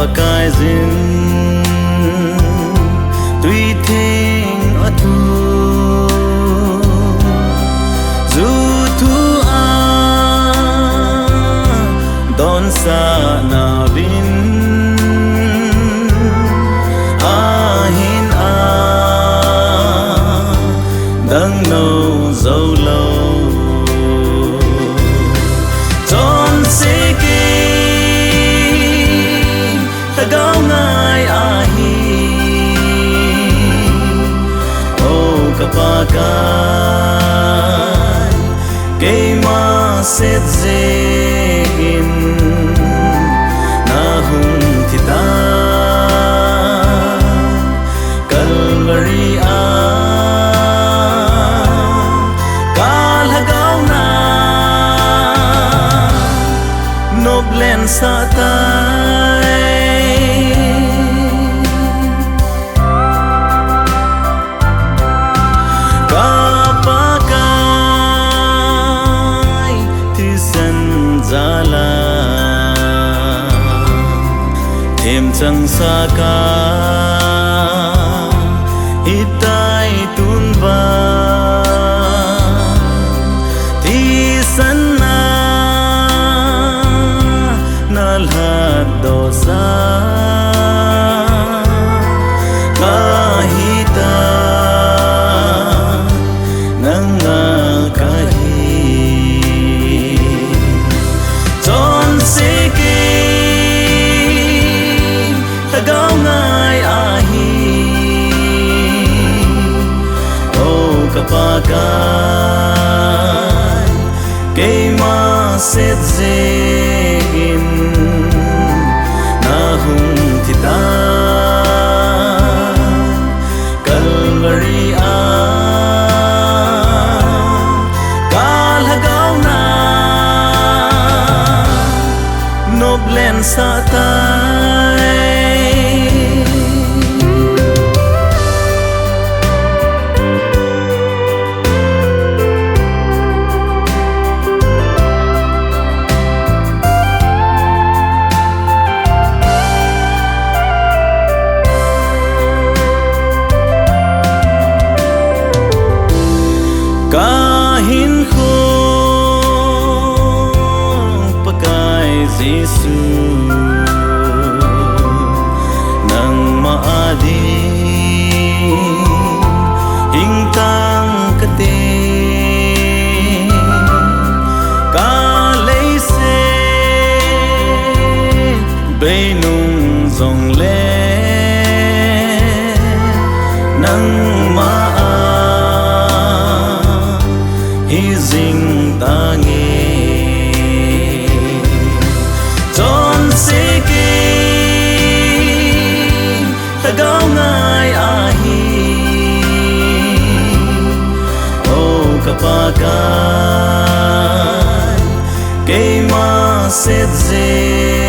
pakai zin tùy thing ở thu dù thu a đón xa na vin a hin a đắng nâu dâu lâu tròn sẽ kê ta gao ngai a hi o kapakai ke ma set zein na hun thita Calvary a kal hagau na noblen sa tai kapakai tisen zala thêm chẳng xa ca itai tun va ti san na nalhat dosa kahita nanga kahi ton seke tagaw ngai ahi o kapakai kay ma set zein na hun thita Calvary a kal hagaw na noblen sa tai kahin khong pakai Giêsu nang maadi hingtang kate kalay se bainung zong le nang hizing tangi ton seke tagaw ngai ahi o kapakai kay ma set zein